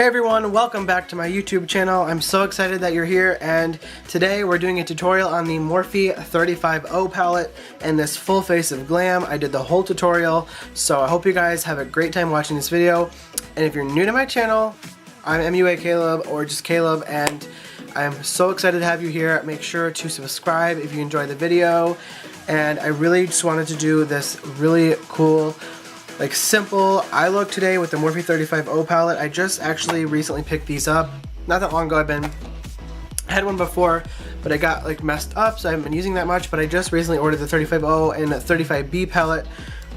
Hey everyone, welcome back to my YouTube channel. I'm so excited that you're here, and today we're doing a tutorial on the Morphe 35O palette and this full face of glam. I did the whole tutorial, so I hope you guys have a great time watching this video. And if you're new to my channel, I'm MUA Caleb, or just Caleb, and I'm so excited to have you here. Make sure to subscribe if you enjoyed the video. And I really just wanted to do this really cool, like simple eye look today with the Morphe 35O palette. I just actually recently picked these up. Not that long ago. I had one before, but I got like messed up, so I haven't been using that much. But I just recently ordered the 35O and the 35B palette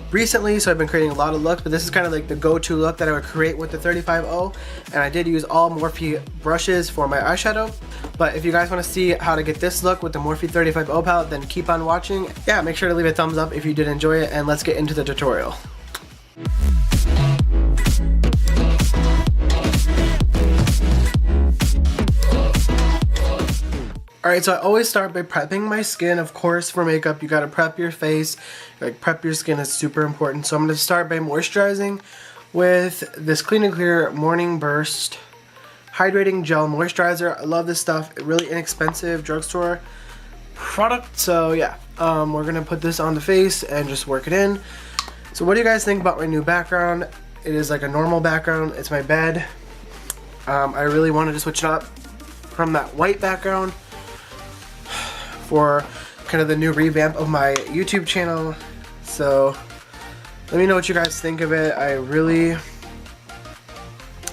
recently, so I've been creating a lot of looks, but this is kind of like the go-to look that I would create with the 35O. And I did use all Morphe brushes for my eyeshadow. But if you guys want to see how to get this look with the Morphe 35O palette, then keep on watching. Yeah, make sure to leave a thumbs up if you did enjoy it, and let's get into the tutorial. Alright, so I always start by prepping my skin. Of course, for makeup, you gotta prep your face. Like, prep your skin is super important. So I'm gonna start by moisturizing with this Clean and Clear Morning Burst Hydrating Gel Moisturizer. I love this stuff. Really inexpensive drugstore product. So yeah, we're gonna put this on the face and just work it in. So what do you guys think about my new background? It is like a normal background. It's my bed. I really wanted to switch it up from that white background for kind of the new revamp of my YouTube channel. So let me know what you guys think of it. I really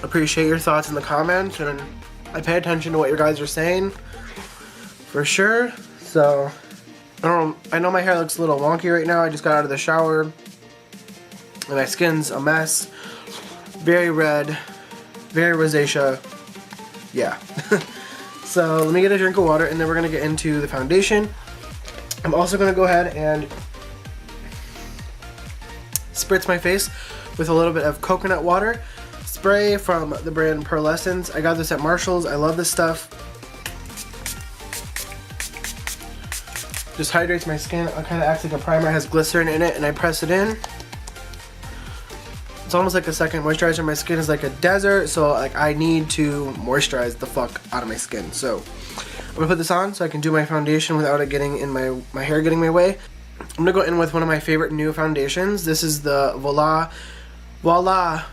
appreciate your thoughts in the comments, and I pay attention to what you guys are saying for sure. So I know my hair looks a little wonky right now. I just got out of the shower and my skin's a mess. Very red, very rosacea. Yeah. So let me get a drink of water, and then we're gonna get into the foundation. I'm also gonna go ahead and spritz my face with a little bit of coconut water spray from the brand Pearlescence. I got this at Marshall's. I love this stuff. Just hydrates my skin. It kind of acts like a primer. It has glycerin in it, and I press it in. It's almost like a second moisturizer. My skin is like a desert, so like I need to moisturize the fuck out of my skin. So I'm gonna put this on so I can do my foundation without it getting in my hair getting in my way. I'm gonna go in with one of my favorite new foundations. This is the Voula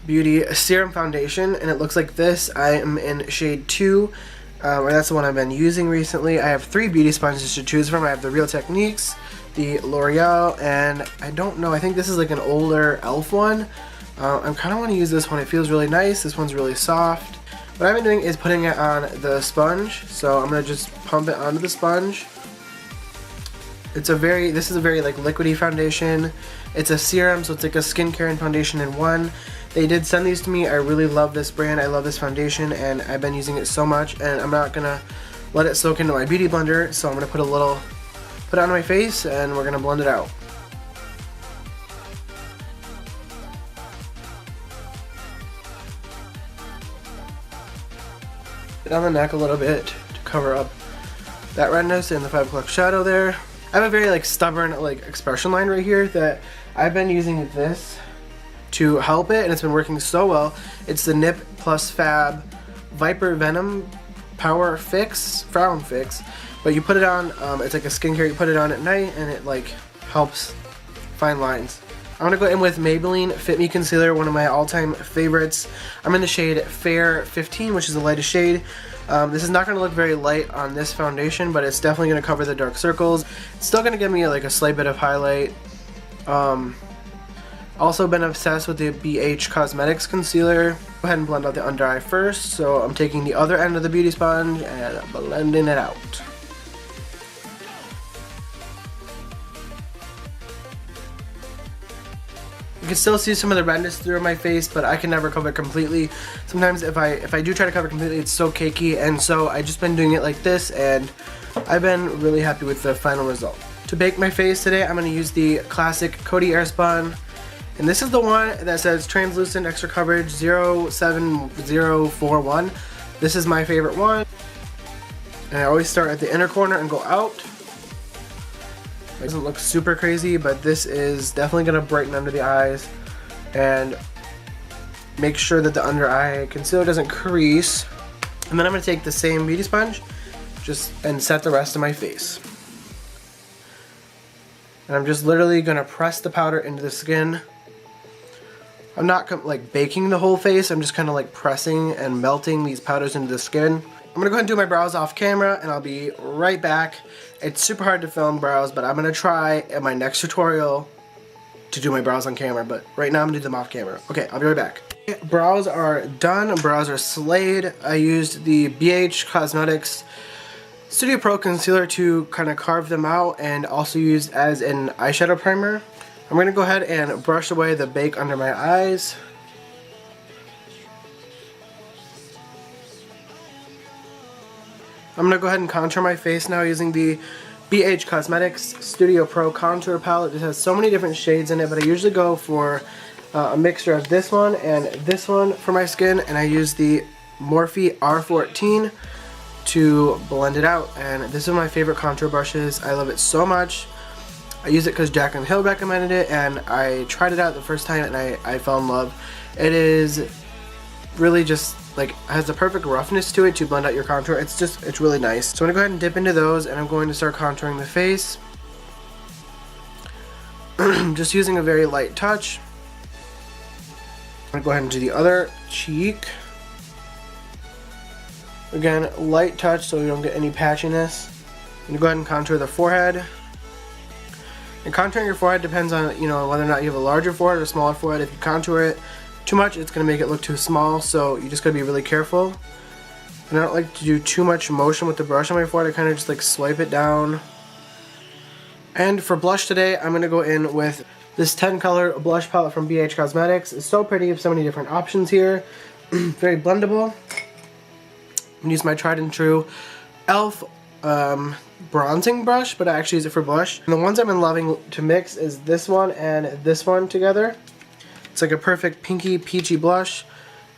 Beauty Serum Foundation, and it looks like this. I am in shade 2, or that's the one I've been using recently. I have 3 beauty sponges to choose from. I have the Real Techniques, the L'Oreal, and I don't know, I think this is like an older e.l.f. one. I kind of want to use this one. It feels really nice. This one's really soft. What I've been doing is putting it on the sponge. So I'm going to just pump it onto the sponge. This is a very like liquidy foundation. It's a serum, so it's like a skincare and foundation in one. They did send these to me. I really love this brand. I love this foundation, and I've been using it so much, and I'm not going to let it soak into my beauty blender. So I'm going to put it on my face, and we're going to blend it out. On the neck a little bit to cover up that redness and the 5 o'clock shadow there. I have a very like stubborn like expression line right here that I've been using this to help it, and it's been working so well. It's the Nip Plus Fab Viper Venom Power Fix, Frown Fix, but you put it on, it's like a skincare, you put it on at night, and it like helps fine lines. I'm going to go in with Maybelline Fit Me Concealer, one of my all-time favorites. I'm in the shade Fair 15, which is the lightest shade. This is not going to look very light on this foundation, but it's definitely going to cover the dark circles. It's still going to give me like a slight bit of highlight. Also been obsessed with the BH Cosmetics Concealer. Go ahead and blend out the under eye first. So I'm taking the other end of the beauty sponge and blending it out. You can still see some of the redness through my face, but I can never cover it completely. Sometimes if I do try to cover it completely, it's so cakey, and so I just been doing it like this, and I've been really happy with the final result. To bake my face today, I'm going to use the classic Coty Airspun, and this is the one that says translucent extra coverage 07041. This is my favorite one, and I always start at the inner corner and go out. It doesn't look super crazy, but this is definitely going to brighten under the eyes, and make sure that the under eye concealer doesn't crease. And then I'm going to take the same beauty sponge and set the rest of my face. And I'm just literally going to press the powder into the skin. I'm not like baking the whole face, I'm just kind of like pressing and melting these powders into the skin. I'm going to go ahead and do my brows off camera and I'll be right back. It's super hard to film brows, but I'm going to try in my next tutorial to do my brows on camera, but right now I'm going to do them off camera. Okay, I'll be right back. Brows are done, brows are slayed. I used the BH Cosmetics Studio Pro Concealer to kind of carve them out and also used as an eyeshadow primer. I'm going to go ahead and brush away the bake under my eyes. I'm going to go ahead and contour my face now using the BH Cosmetics Studio Pro Contour Palette. It has so many different shades in it, but I usually go for a mixture of this one and this one for my skin, and I use the Morphe R14 to blend it out. And this is my favorite contour brushes. I love it so much. I use it because Jack and Hill recommended it, and I tried it out the first time and I fell in love. It is really just like has the perfect roughness to it to blend out your contour. It's really nice. So I'm gonna go ahead and dip into those, and I'm going to start contouring the face. Just using a very light touch. I'm gonna go ahead and do the other cheek. Again, light touch so we don't get any patchiness. I'm gonna go ahead and contour the forehead. And contouring your forehead depends on, you know, whether or not you have a larger forehead or a smaller forehead. If you contour it too much, it's going to make it look too small, so you just got to be really careful. And I don't like to do too much motion with the brush on my forehead. I kind of just like swipe it down. And for blush today, I'm going to go in with this 10 color blush palette from BH Cosmetics. It's so pretty, so many different options here. Very blendable. I'm going to use my tried and true e.l.f. Bronzing brush, but I actually use it for blush. And the ones I've been loving to mix is this one and this one together. It's like a perfect pinky peachy blush,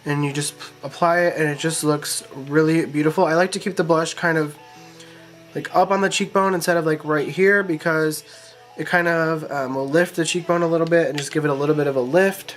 and you just apply it and it just looks really beautiful. I like to keep the blush kind of like up on the cheekbone instead of like right here, because it kind of will lift the cheekbone a little bit and just give it a little bit of a lift.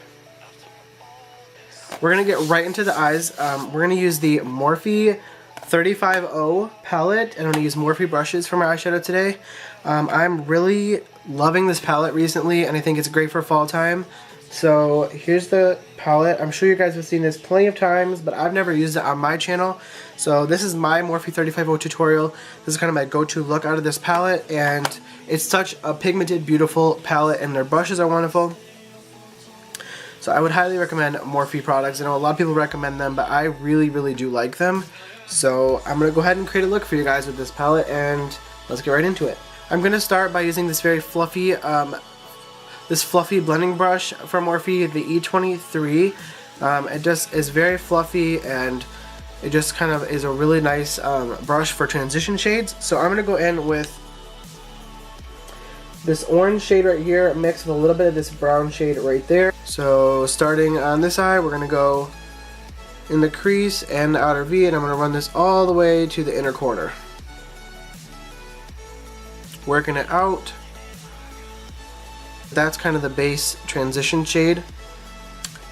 We're going to get right into the eyes. We're going to use the Morphe 35O palette, and I'm going to use Morphe brushes for my eyeshadow today. I'm really loving this palette recently, and I think it's great for fall time. So here's the palette. I'm sure you guys have seen this plenty of times, but I've never used it on my channel. So this is my Morphe 35O tutorial. This is kind of my go-to look out of this palette, and it's such a pigmented, beautiful palette, and their brushes are wonderful. So I would highly recommend Morphe products. I know a lot of people recommend them, but I really, really do like them. So I'm going to go ahead and create a look for you guys with this palette, and let's get right into it. I'm going to start by using this very fluffy blending brush from Morphe, the E23. It just is very fluffy, and it just kind of is a really nice brush for transition shades. So I'm going to go in with this orange shade right here mixed with a little bit of this brown shade right there. So starting on this eye, we're going to go in the crease and the outer V, and I'm going to run this all the way to the inner corner. Working it out. That's kind of the base transition shade,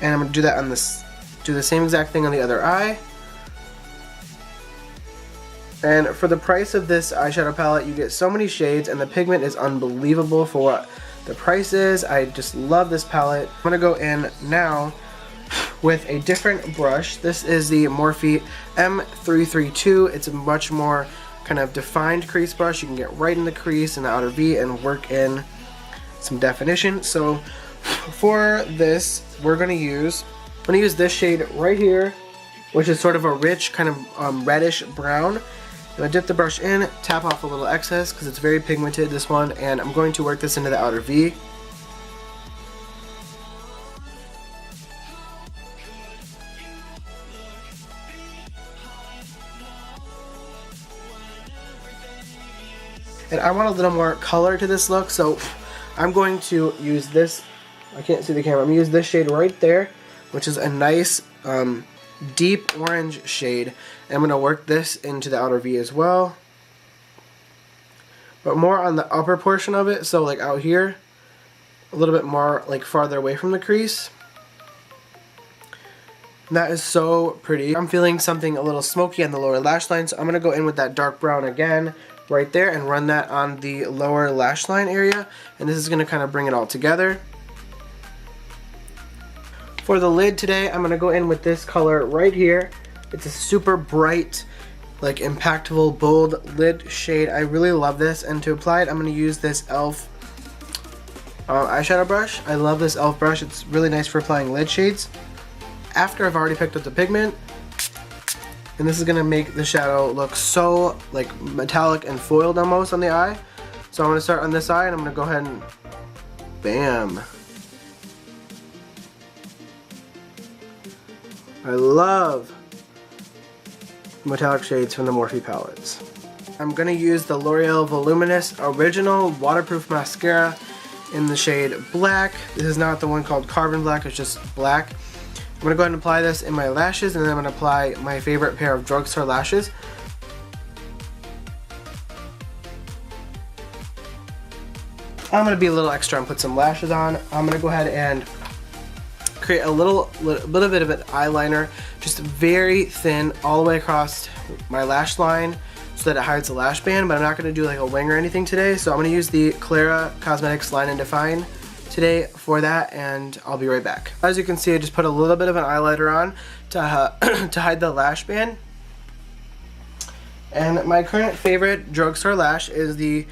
and I'm going to do that on this, do the same exact thing on the other eye. And for the price of this eyeshadow palette, you get so many shades, and the pigment is unbelievable for what the price is. I just love this palette. I'm going to go in now with a different brush. This is the Morphe M332. It's a much more kind of defined crease brush. You can get right in the crease and the outer V and work in some definition. So for this, we're going to use this shade right here, which is sort of a rich kind of reddish brown. I'm going to dip the brush in, tap off a little excess because it's very pigmented, this one, and I'm going to work this into the outer V. And I want a little more color to this look, so I'm going to use this, I can't see the camera, I'm going to use this shade right there, which is a nice deep orange shade. And I'm going to work this into the outer V as well, but more on the upper portion of it, so like out here, a little bit more like farther away from the crease. And that is so pretty. I'm feeling something a little smoky on the lower lash line, so I'm going to go in with that dark brown again right there and run that on the lower lash line area. And this is going to kind of bring it all together. For the lid today, I'm going to go in with this color right here. It's a super bright, like impactful, bold lid shade. I really love this, and to apply it, I'm going to use this e.l.f. Eyeshadow brush. I love this e.l.f. brush. It's really nice for applying lid shades. After I've already picked up the pigment, and this is going to make the shadow look so like metallic and foiled almost on the eye. So I'm going to start on this eye, and I'm going to go ahead and bam. I love metallic shades from the Morphe palettes. I'm going to use the L'Oreal Voluminous Original Waterproof Mascara in the shade Black. This is not the one called Carbon Black, it's just black. I'm going to go ahead and apply this in my lashes, and then I'm going to apply my favorite pair of drugstore lashes. I'm going to be a little extra and put some lashes on. I'm going to go ahead and create a little bit of an eyeliner, just very thin all the way across my lash line so that it hides the lash band, but I'm not going to do like a wing or anything today. So I'm going to use the Clara Cosmetics Line and Define today for that, and I'll be right back. As you can see, I just put a little bit of an eyeliner on to hide the lash band. And my current favorite drugstore lash is the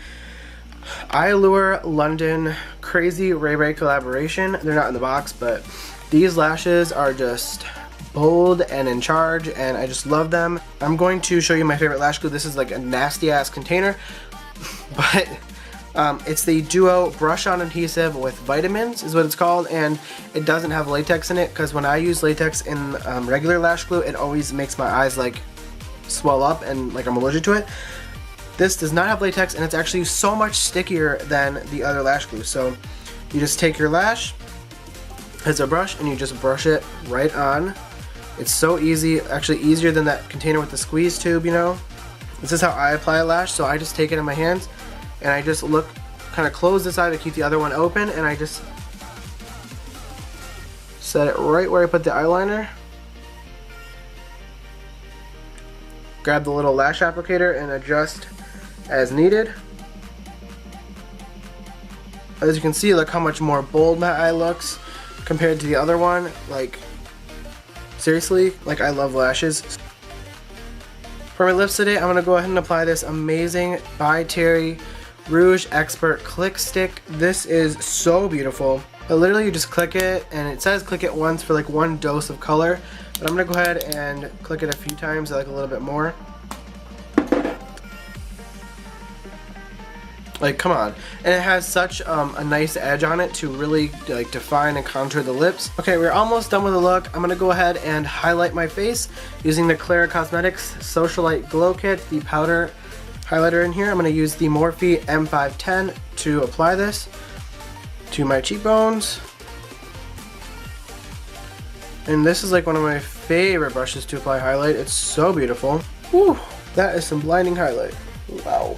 Allure London Crazy Ray Ray collaboration. They're not in the box, but these lashes are just bold and in charge, and I just love them. I'm going to show you my favorite lash glue. This is like a nasty ass container, but it's the Duo Brush On Adhesive with Vitamins is what it's called, and it doesn't have latex in it, because when I use latex in regular lash glue, it always makes my eyes like swell up and like I'm allergic to it. This does not have latex, and it's actually so much stickier than the other lash glue. So you just take your lash as a brush and you just brush it right on. It's so easy, actually easier than that container with the squeeze tube, you know. This is how I apply a lash, so I just take it in my hands and I just kind of close this eye to keep the other one open, and I just set it right where I put the eyeliner. Grab the little lash applicator and adjust as needed. As you can see, look how much more bold my eye looks compared to the other one. Like, seriously, like I love lashes. For my lips today, I'm going to go ahead and apply this amazing By Terry Rouge Expert Click Stick. This is so beautiful. But literally you just click it, and it says click it once for like one dose of color. But I'm going to go ahead and click it a few times, like a little bit more. Like, come on. And it has such a nice edge on it to really like define and contour the lips. Okay, we're almost done with the look. I'm gonna go ahead and highlight my face using the Clara Cosmetics Socialite Glow Kit, the powder highlighter in here. I'm gonna use the Morphe M510 to apply this to my cheekbones. And this is like one of my favorite brushes to apply highlight. It's so beautiful. Whew, that is some blinding highlight. Wow.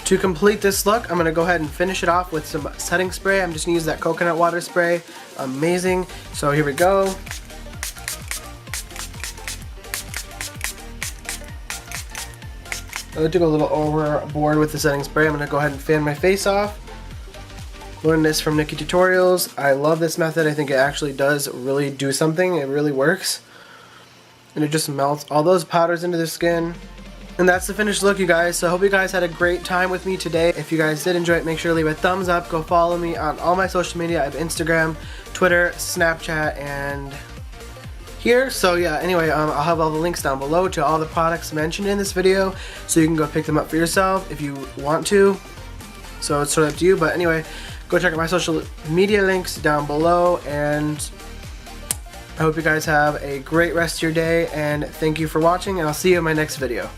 To complete this look, I'm going to go ahead and finish it off with some setting spray. I'm just going to use that coconut water spray. Amazing. So here we go. I took a little overboard with the setting spray. I'm going to go ahead and fan my face off. Learned this from Nikki Tutorials. I love this method. I think it actually does really do something. It really works. And it just melts all those powders into the skin. And that's the finished look, you guys. So I hope you guys had a great time with me today. If you guys did enjoy it, make sure to leave a thumbs up. Go follow me on all my social media. I have Instagram, Twitter, Snapchat, and here. So yeah, anyway, I'll have all the links down below to all the products mentioned in this video, so you can go pick them up for yourself if you want to. So it's sort of up to you. But anyway, go check out my social media links down below, and I hope you guys have a great rest of your day, and thank you for watching, and I'll see you in my next video.